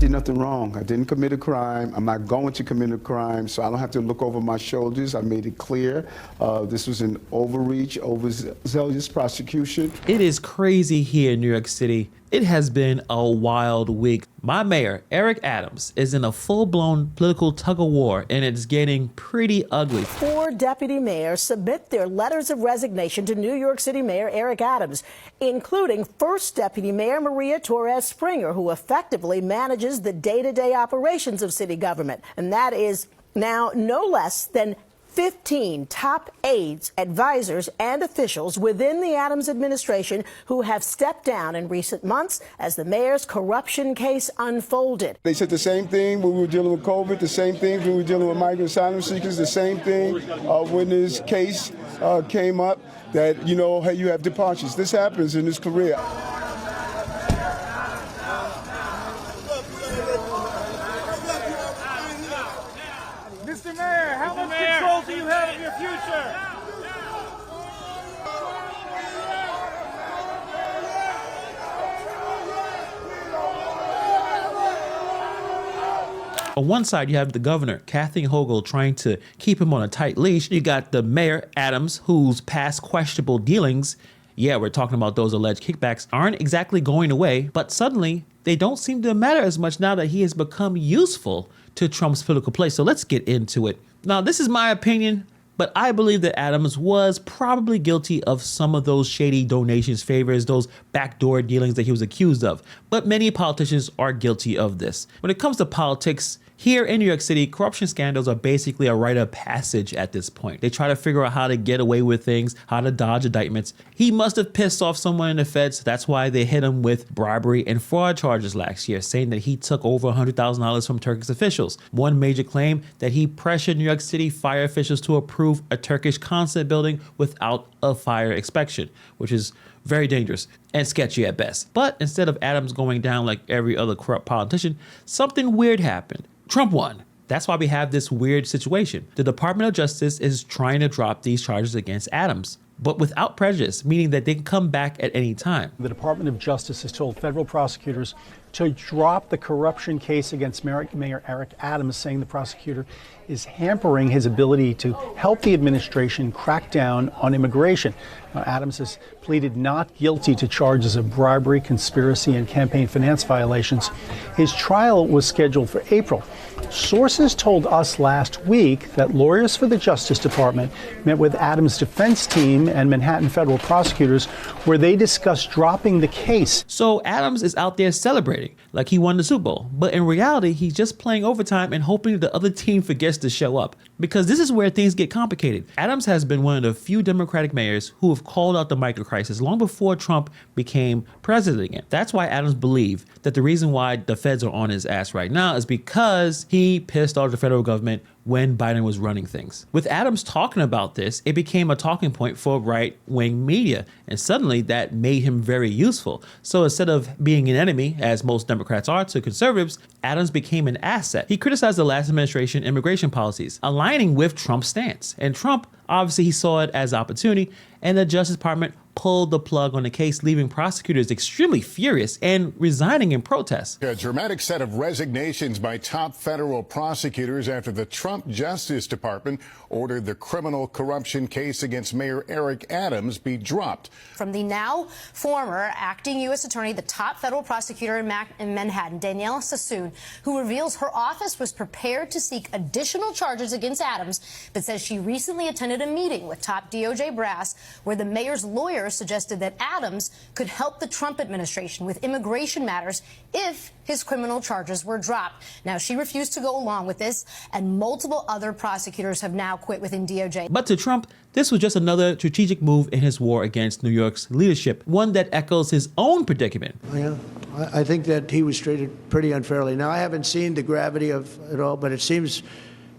did nothing wrong. I didn't commit a crime. I'm not going to commit a crime, so I don't have to look over my shoulders. I made it clear this was an overreach, overzealous prosecution. It is crazy here in New York City. It has been a wild week. My mayor, Eric Adams, is in a full-blown political tug-of-war, and it's getting pretty ugly. 4 deputy mayors submit their letters of resignation to New York City Mayor Eric Adams, including First Deputy Mayor Maria Torres Springer, who effectively manages the day-to-day operations of city government. And that is now no less than 15 top aides, advisors, and officials within the Adams administration who have stepped down in recent months as the mayor's corruption case unfolded. They said the same thing when we were dealing with COVID, the same thing when we were dealing with migrant asylum seekers, the same thing when this case came up, that, you know, hey, you have departures. This happens in this career. Mr. Mayor, how much control do you have of your future? On one side, you have the governor, Kathy Hochul, trying to keep him on a tight leash. You got the mayor, Adams, whose past questionable dealings, yeah, we're talking about those alleged kickbacks, aren't exactly going away, but suddenly they don't seem to matter as much now that he has become useful to Trump's political play. So let's get into it. Now, this is my opinion, but I believe that Adams was probably guilty of some of those shady donations, favors, those backdoor dealings that he was accused of. But many politicians are guilty of this. When it comes to politics, here in New York City, corruption scandals are basically a rite of passage at this point. They try to figure out how to get away with things, how to dodge indictments. He must have pissed off someone in the feds. That's why they hit him with bribery and fraud charges last year, saying that he took over $100,000 from Turkish officials. One major claim that he pressured New York City fire officials to approve a Turkish consulate building without a fire inspection, which is very dangerous and sketchy at best. But instead of Adams going down like every other corrupt politician, something weird happened. Trump won. That's why we have this weird situation. The Department of Justice is trying to drop these charges against Adams, but without prejudice, meaning that they can come back at any time. The Department of Justice has told federal prosecutors to drop the corruption case against Mayor Eric Adams, saying the prosecutor is hampering his ability to help the administration crack down on immigration. Now, Adams has pleaded not guilty to charges of bribery, conspiracy, and campaign finance violations. His trial was scheduled for April. Sources told us last week that lawyers for the Justice Department met with Adams' defense team and Manhattan federal prosecutors where they discussed dropping the case. So Adams is out there celebrating like he won the Super Bowl, but in reality, he's just playing overtime and hoping the other team forgets to show up, because this is where things get complicated. Adams has been one of the few Democratic mayors who have called out the migrant crisis long before Trump became president again. That's why Adams believed that the reason why the feds are on his ass right now is because he pissed off the federal government when Biden was running things. With Adams talking about this, it became a talking point for right-wing media, and suddenly that made him very useful. So instead of being an enemy, as most Democrats are to conservatives, Adams became an asset. He criticized the last administration immigration policies, aligning with Trump's stance. And Trump, obviously, he saw it as opportunity, and the Justice Department pulled the plug on the case, leaving prosecutors extremely furious and resigning in protest. A dramatic set of resignations by top federal prosecutors after the Trump Justice Department ordered the criminal corruption case against Mayor Eric Adams be dropped. From the now former acting U.S. attorney, the top federal prosecutor in Manhattan, Daniela Sassoon, who reveals her office was prepared to seek additional charges against Adams, but says she recently attended a meeting with top DOJ brass where the mayor's lawyer suggested that Adams could help the Trump administration with immigration matters if his criminal charges were dropped. Now, she refused to go along with this, and multiple other prosecutors have now quit within DOJ. But to Trump, this was just another strategic move in his war against New York's leadership, one that echoes his own predicament. Yeah, I think that he was treated pretty unfairly. Now, I haven't seen the gravity of it all, but it seems,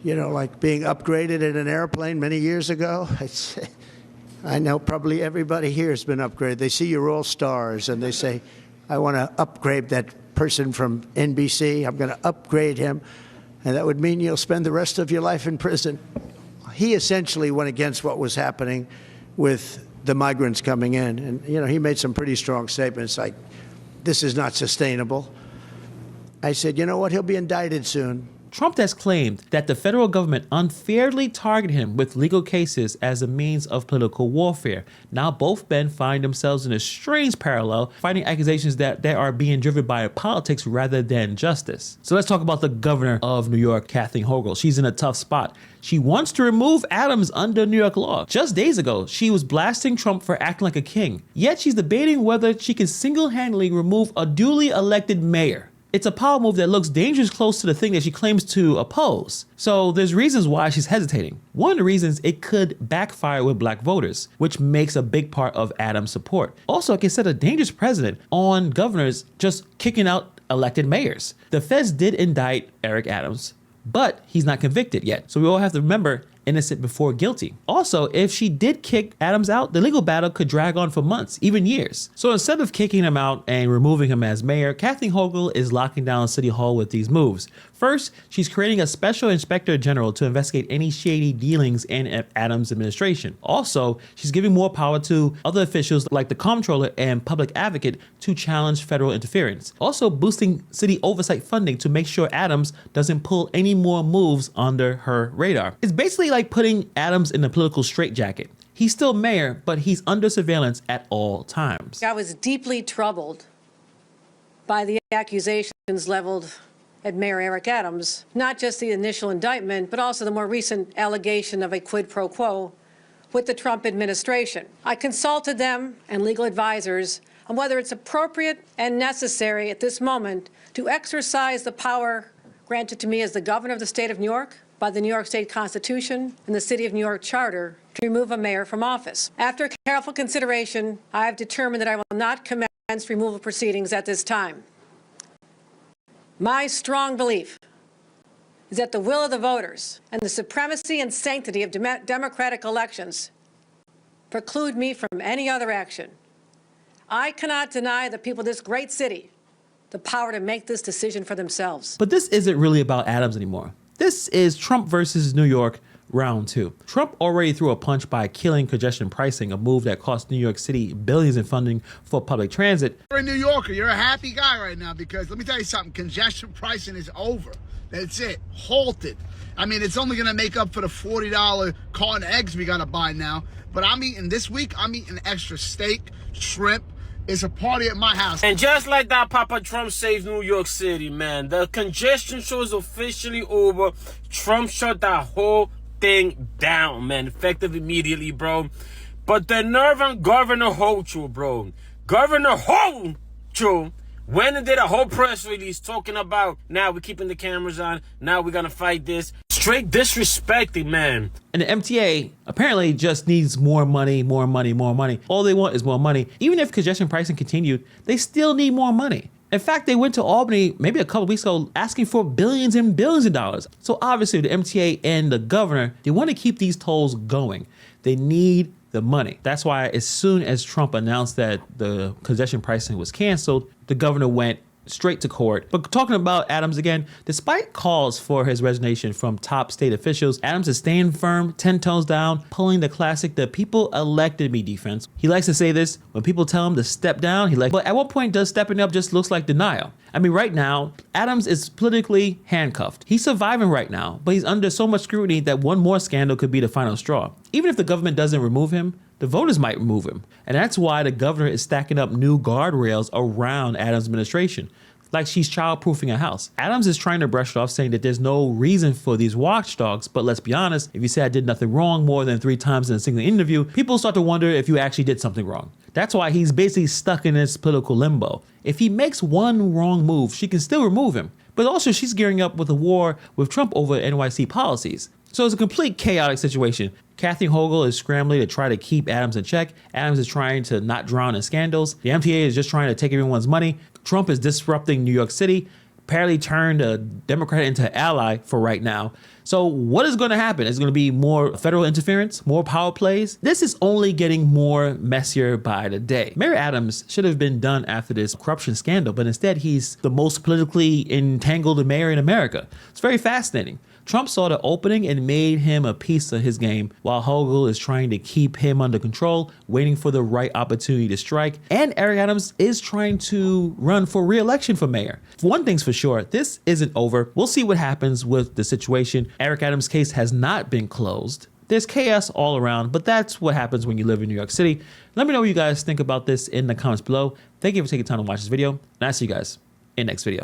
you know, like being upgraded in an airplane many years ago. I know probably everybody here has been upgraded. They see you're all stars, and they say, I want to upgrade that person from NBC. I'm going to upgrade him, and that would mean you'll spend the rest of your life in prison. He essentially went against what was happening with the migrants coming in. And, you know, he made some pretty strong statements like, this is not sustainable. I said, you know what, he'll be indicted soon. Trump has claimed that the federal government unfairly targeted him with legal cases as a means of political warfare. Now both men find themselves in a strange parallel, fighting accusations that they are being driven by politics rather than justice. So let's talk about the governor of New York, Kathy Hochul. She's in a tough spot. She wants to remove Adams under New York law. Just days ago, she was blasting Trump for acting like a king. Yet she's debating whether she can single-handedly remove a duly elected mayor. It's a power move that looks dangerous close to the thing that she claims to oppose. So there's reasons why she's hesitating. One of the reasons, it could backfire with black voters, which makes a big part of Adams' support. Also, it can set a dangerous precedent on governors just kicking out elected mayors. The feds did indict Eric Adams, but he's not convicted yet. So we all have to remember, innocent before guilty. Also, if she did kick Adams out, the legal battle could drag on for months, even years. So instead of kicking him out and removing him as mayor, Kathy Hochul is locking down City Hall with these moves. First, she's creating a special inspector general to investigate any shady dealings in Adams' administration. Also, she's giving more power to other officials like the comptroller and public advocate to challenge federal interference. Also boosting city oversight funding to make sure Adams doesn't pull any more moves under her radar. It's basically like putting Adams in a political straitjacket. He's still mayor, but he's under surveillance at all times. I was deeply troubled by the accusations leveled at Mayor Eric Adams, not just the initial indictment, but also the more recent allegation of a quid pro quo with the Trump administration. I consulted them and legal advisors on whether it's appropriate and necessary at this moment to exercise the power granted to me as the governor of the state of New York by the New York State Constitution and the City of New York Charter to remove a mayor from office. After careful consideration, I have determined that I will not commence removal proceedings at this time. My strong belief is that the will of the voters and the supremacy and sanctity of democratic elections preclude me from any other action. I cannot deny the people of this great city the power to make this decision for themselves. But this isn't really about Adams anymore. This is Trump versus New York round 2. Trump already threw a punch by killing congestion pricing, a move that cost New York City billions in funding for public transit. You're a New Yorker. You're a happy guy right now because let me tell you something. Congestion pricing is over. That's it. Halted. I mean, it's only going to make up for the $40 carton of eggs we got to buy now. But this week, I'm eating extra steak, shrimp. It's a party at my house. And just like that, Papa Trump saved New York City, man. The congestion show is officially over. Trump shut that whole thing down, man, effective immediately, bro. But the nerve on Governor Hochul, bro. Governor Hochul went and did a whole press release talking about, now we're keeping the cameras on, now we're gonna fight this. Straight disrespecting, man. And the MTA apparently just needs more money, more money, more money. All they want is more money. Even if congestion pricing continued, they still need more money. In fact, they went to Albany maybe a couple weeks ago asking for billions and billions of dollars. So obviously the MTA and the governor, they want to keep these tolls going. They need the money. That's why as soon as Trump announced that the congestion pricing was canceled, the governor went straight to court. But talking about Adams again, despite calls for his resignation from top state officials, Adams is staying firm, 10 toes down, pulling the classic "the people elected me" defense. He likes to say this when people tell him to step down. But at what point does stepping up just looks like denial? I mean, right now, Adams is politically handcuffed. He's surviving right now, but he's under so much scrutiny that one more scandal could be the final straw. Even if the government doesn't remove him, the voters might remove him. And that's why the governor is stacking up new guardrails around Adams' administration, like she's childproofing a house. Adams is trying to brush it off, saying that there's no reason for these watchdogs, but let's be honest, if you say I did nothing wrong more than 3 times in a single interview, people start to wonder if you actually did something wrong. That's why he's basically stuck in this political limbo. If he makes one wrong move, she can still remove him. But also she's gearing up with a war with Trump over NYC policies. So it's a complete chaotic situation. Kathy Hochul is scrambling to try to keep Adams in check. Adams is trying to not drown in scandals. The MTA is just trying to take everyone's money. Trump is disrupting New York City, apparently turned a Democrat into an ally for right now. So what is going to happen? Is it going to be more federal interference, more power plays? This is only getting more messier by the day. Mayor Adams should have been done after this corruption scandal, but instead he's the most politically entangled mayor in America. It's very fascinating. Trump saw the opening and made him a piece of his game, while Hochul is trying to keep him under control, waiting for the right opportunity to strike. And Eric Adams is trying to run for re-election for mayor. One thing's for sure, this isn't over. We'll see what happens with the situation. Eric Adams' case has not been closed. There's chaos all around, but that's what happens when you live in New York City. Let me know what you guys think about this in the comments below. Thank you for taking time to watch this video, and I'll see you guys in the next video.